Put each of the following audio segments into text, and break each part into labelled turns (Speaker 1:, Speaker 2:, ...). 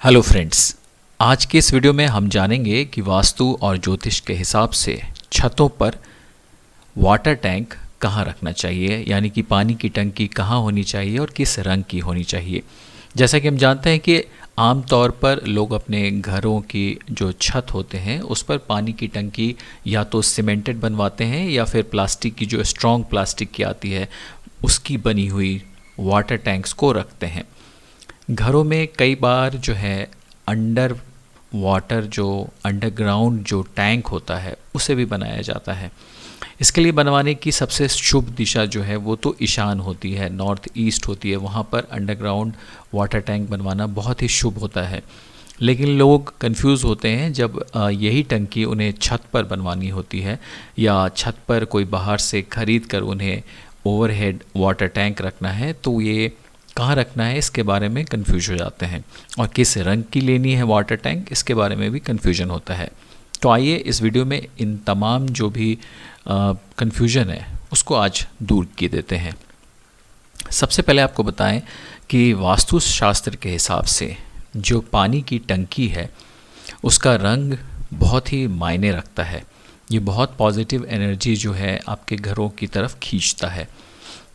Speaker 1: Hello friends, आज के इस वीडियो में हम जानेंगे कि वास्तु और ज्योतिष के हिसाब से छतों पर वाटर टैंक कहाँ रखना चाहिए, यानी कि पानी की टंकी कहाँ होनी चाहिए और किस रंग की होनी चाहिए। जैसा कि हम जानते हैं कि आम तौर पर लोग अपने घरों की जो छत होते हैं उस पर पानी की टंकी या तो सीमेंटेड बनवाते हैं या फिर प्लास्टिक की, जो स्ट्रॉन्ग प्लास्टिक की आती है, उसकी बनी हुई वाटर टैंक्स को रखते हैं। घरों में कई बार जो है अंडर वाटर, जो अंडरग्राउंड जो टैंक होता है, उसे भी बनाया जाता है। इसके लिए बनवाने की सबसे शुभ दिशा जो है वो तो ईशान होती है, नॉर्थ ईस्ट होती है। वहाँ पर अंडरग्राउंड वाटर टैंक बनवाना बहुत ही शुभ होता है। लेकिन लोग कंफ्यूज होते हैं जब यही टंकी उन्हें छत पर बनवानी होती है या छत पर कोई बाहर से ख़रीद कर उन्हें ओवरहेड वाटर टैंक रखना है, तो ये कहाँ रखना है इसके बारे में कंफ्यूज हो जाते हैं। और किस रंग की लेनी है वाटर टैंक, इसके बारे में भी कंफ्यूजन होता है। तो आइए इस वीडियो में इन तमाम जो भी कंफ्यूजन है उसको आज दूर किए देते हैं। सबसे पहले आपको बताएं कि वास्तुशास्त्र के हिसाब से जो पानी की टंकी है उसका रंग बहुत ही मायने रखता है। ये बहुत पॉजिटिव एनर्जी जो है आपके घरों की तरफ खींचता है।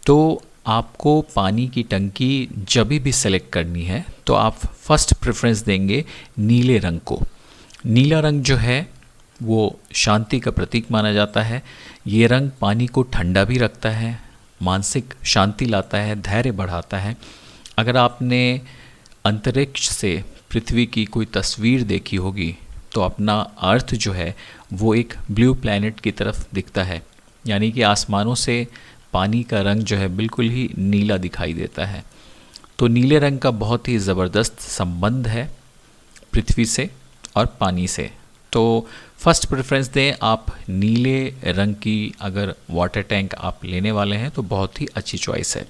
Speaker 1: तो आपको पानी की टंकी जब भी सेलेक्ट करनी है तो आप फर्स्ट प्रेफरेंस देंगे नीले रंग को। नीला रंग जो है वो शांति का प्रतीक माना जाता है। ये रंग पानी को ठंडा भी रखता है, मानसिक शांति लाता है, धैर्य बढ़ाता है। अगर आपने अंतरिक्ष से पृथ्वी की कोई तस्वीर देखी होगी तो अपना अर्थ जो है वो एक ब्लू प्लैनेट की तरफ दिखता है, यानी कि आसमानों से पानी का रंग जो है बिल्कुल ही नीला दिखाई देता है। तो नीले रंग का बहुत ही ज़बरदस्त संबंध है पृथ्वी से और पानी से। तो फर्स्ट प्रेफरेंस दें आप नीले रंग की। अगर वाटर टैंक आप लेने वाले हैं तो बहुत ही अच्छी चॉइस है।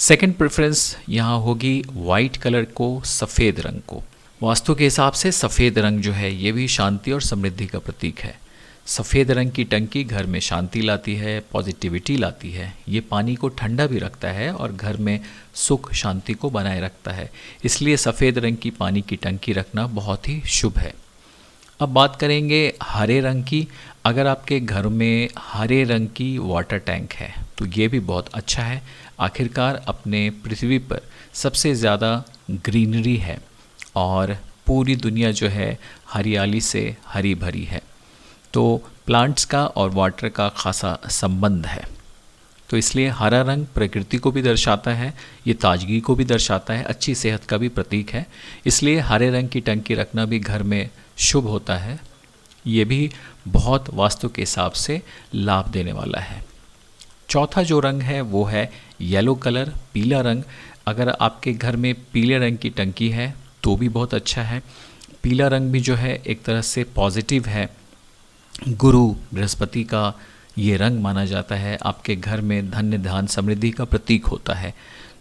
Speaker 1: सेकंड प्रेफरेंस यहाँ होगी वाइट कलर को, सफ़ेद रंग को। वास्तु के हिसाब से सफ़ेद रंग जो है ये भी शांति और समृद्धि का प्रतीक है। सफ़ेद रंग की टंकी घर में शांति लाती है, पॉजिटिविटी लाती है। ये पानी को ठंडा भी रखता है और घर में सुख शांति को बनाए रखता है। इसलिए सफ़ेद रंग की पानी की टंकी रखना बहुत ही शुभ है। अब बात करेंगे हरे रंग की। अगर आपके घर में हरे रंग की वाटर टैंक है तो ये भी बहुत अच्छा है। आखिरकार अपने पृथ्वी पर सबसे ज़्यादा ग्रीनरी है और पूरी दुनिया जो है हरियाली से हरी भरी है। तो प्लांट्स का और वाटर का खासा संबंध है। तो इसलिए हरा रंग प्रकृति को भी दर्शाता है, ये ताजगी को भी दर्शाता है, अच्छी सेहत का भी प्रतीक है। इसलिए हरे रंग की टंकी रखना भी घर में शुभ होता है। ये भी बहुत वास्तु के हिसाब से लाभ देने वाला है। चौथा जो रंग है वो है येलो कलर, पीला रंग। अगर आपके घर में पीले रंग की टंकी है तो भी बहुत अच्छा है। पीला रंग भी जो है एक तरह से पॉजिटिव है। गुरु बृहस्पति का ये रंग माना जाता है। आपके घर में धन्य धान समृद्धि का प्रतीक होता है।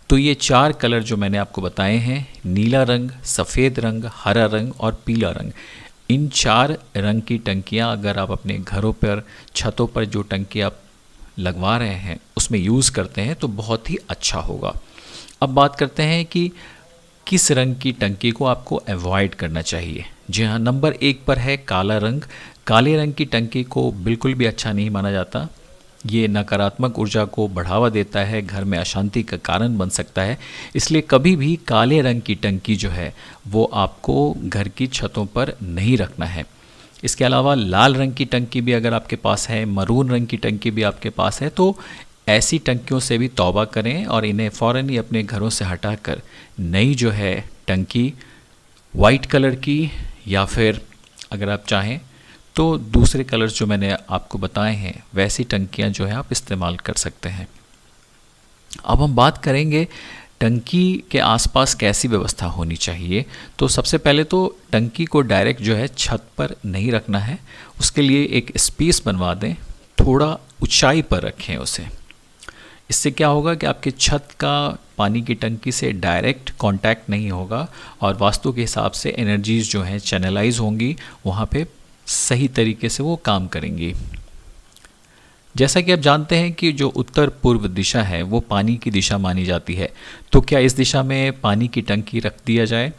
Speaker 1: तो ये चार कलर जो मैंने आपको बताए हैं, नीला रंग, सफ़ेद रंग, हरा रंग और पीला रंग, इन चार रंग की टंकियाँ अगर आप अपने घरों पर, छतों पर जो टंकी आप लगवा रहे हैं उसमें यूज़ करते हैं तो बहुत ही अच्छा होगा। अब बात करते हैं कि किस रंग की टंकी को आपको अवॉइड करना चाहिए। जी हाँ, नंबर 1 पर है काला रंग। काले रंग की टंकी को बिल्कुल भी अच्छा नहीं माना जाता। ये नकारात्मक ऊर्जा को बढ़ावा देता है, घर में अशांति का कारण बन सकता है। इसलिए कभी भी काले रंग की टंकी जो है वो आपको घर की छतों पर नहीं रखना है। इसके अलावा लाल रंग की टंकी भी अगर आपके पास है, मरून रंग की टंकी भी आपके पास है, तो ऐसी टंकियों से भी तौबा करें और इन्हें फ़ौरन ही अपने घरों से हटाकर नई जो है टंकी वाइट कलर की, या फिर अगर आप चाहें तो दूसरे कलर्स जो मैंने आपको बताए हैं वैसी टंकियां जो है आप इस्तेमाल कर सकते हैं। अब हम बात करेंगे टंकी के आसपास कैसी व्यवस्था होनी चाहिए। तो सबसे पहले तो टंकी को डायरेक्ट जो है छत पर नहीं रखना है। उसके लिए एक स्पेस बनवा दें, थोड़ा ऊंचाई पर रखें उसे। इससे क्या होगा कि आपकी छत का पानी की टंकी से डायरेक्ट कांटेक्ट नहीं होगा और वास्तु के हिसाब से एनर्जीज़ जो हैं चैनलाइज होंगी, वहाँ पे सही तरीके से वो काम करेंगी। जैसा कि आप जानते हैं कि जो उत्तर पूर्व दिशा है वो पानी की दिशा मानी जाती है। तो क्या इस दिशा में पानी की टंकी रख दिया जाए?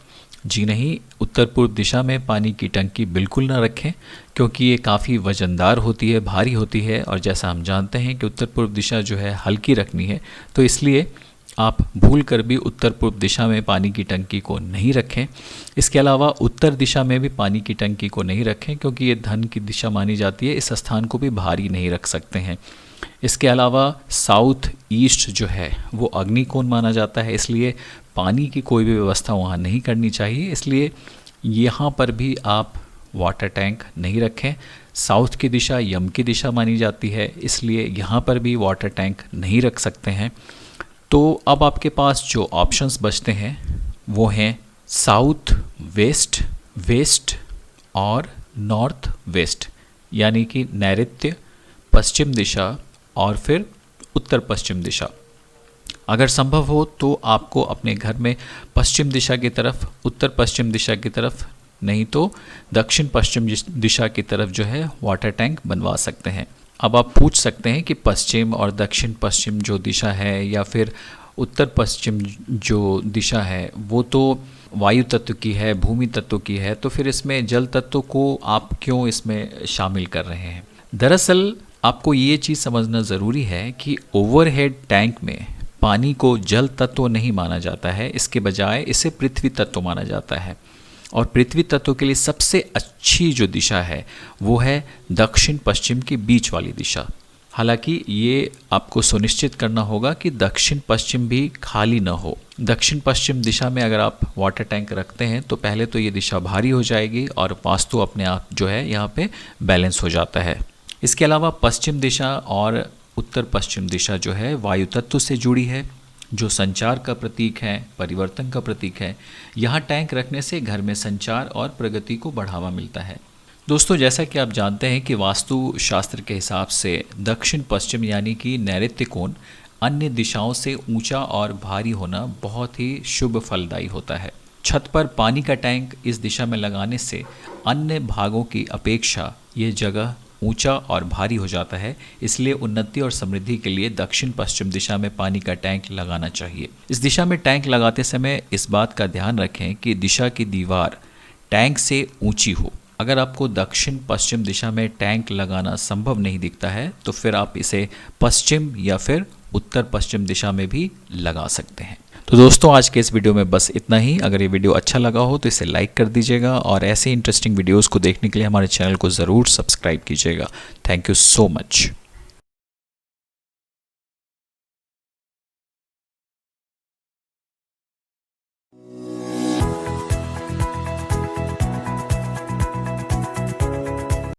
Speaker 1: जी नहीं, उत्तर पूर्व दिशा में पानी की टंकी बिल्कुल ना रखें, क्योंकि ये काफ़ी वज़नदार होती है, भारी होती है, और जैसा हम जानते हैं कि उत्तर पूर्व दिशा जो है हल्की रखनी है, तो इसलिए आप भूल कर भी उत्तर पूर्व दिशा में पानी की टंकी को नहीं रखें। इसके अलावा उत्तर दिशा में भी पानी की टंकी को नहीं रखें, क्योंकि ये धन की दिशा मानी जाती है, इस स्थान को भी भारी नहीं रख सकते हैं। इसके अलावा साउथ ईस्ट जो है वो अग्निकोण माना जाता है, इसलिए पानी की कोई भी व्यवस्था वहाँ नहीं करनी चाहिए, इसलिए यहाँ पर भी आप वाटर टैंक नहीं रखें। साउथ की दिशा यम की दिशा मानी जाती है, इसलिए यहाँ पर भी वाटर टैंक नहीं रख सकते हैं। तो अब आपके पास जो ऑप्शंस बचते हैं वो हैं साउथ वेस्ट, वेस्ट और नॉर्थ वेस्ट, यानी कि नैऋत्य, पश्चिम दिशा और फिर उत्तर पश्चिम दिशा। अगर संभव हो तो आपको अपने घर में पश्चिम दिशा की तरफ, उत्तर पश्चिम दिशा की तरफ, नहीं तो दक्षिण पश्चिम दिशा की तरफ जो है वाटर टैंक बनवा सकते हैं। अब आप पूछ सकते हैं कि पश्चिम और दक्षिण पश्चिम जो दिशा है या फिर उत्तर पश्चिम जो दिशा है वो तो वायु तत्व की है, भूमि तत्व की है, तो फिर इसमें जल तत्व को आप क्यों इसमें शामिल कर रहे हैं? दरअसल आपको ये चीज़ समझना ज़रूरी है कि ओवरहेड टैंक में पानी को जल तत्व नहीं माना जाता है, इसके बजाय इसे पृथ्वी तत्व माना जाता है। और पृथ्वी तत्व के लिए सबसे अच्छी जो दिशा है वो है दक्षिण पश्चिम की बीच वाली दिशा। हालांकि ये आपको सुनिश्चित करना होगा कि दक्षिण पश्चिम भी खाली न हो। दक्षिण पश्चिम दिशा में अगर आप वाटर टैंक रखते हैं तो पहले तो ये दिशा भारी हो जाएगी और वास्तु अपने आप जो है यहाँ पे बैलेंस हो जाता है। इसके अलावा पश्चिम दिशा और उत्तर पश्चिम दिशा जो है वायु तत्व से जुड़ी है, जो संचार का प्रतीक है, परिवर्तन का प्रतीक है। यहाँ टैंक रखने से घर में संचार और प्रगति को बढ़ावा मिलता है। दोस्तों, जैसा कि आप जानते हैं कि वास्तु शास्त्र के हिसाब से दक्षिण पश्चिम यानी कि नैऋत्य कोण अन्य दिशाओं से ऊंचा और भारी होना बहुत ही शुभ फलदायी होता है। छत पर पानी का टैंक इस दिशा में लगाने से अन्य भागों की अपेक्षा ये जगह ऊंचा और भारी हो जाता है, इसलिए उन्नति और समृद्धि के लिए दक्षिण पश्चिम दिशा में पानी का टैंक लगाना चाहिए। इस दिशा में टैंक लगाते समय इस बात का ध्यान रखें कि दिशा की दीवार टैंक से ऊंची हो। अगर आपको दक्षिण पश्चिम दिशा में टैंक लगाना संभव नहीं दिखता है तो फिर आप इसे पश्चिम या फिर उत्तर पश्चिम दिशा में भी लगा सकते हैं। तो दोस्तों, आज के इस वीडियो में बस इतना ही। अगर ये वीडियो अच्छा लगा हो तो इसे लाइक कर दीजिएगा और ऐसे इंटरेस्टिंग वीडियोस को देखने के लिए हमारे चैनल को ज़रूर सब्सक्राइब कीजिएगा। Thank you so much.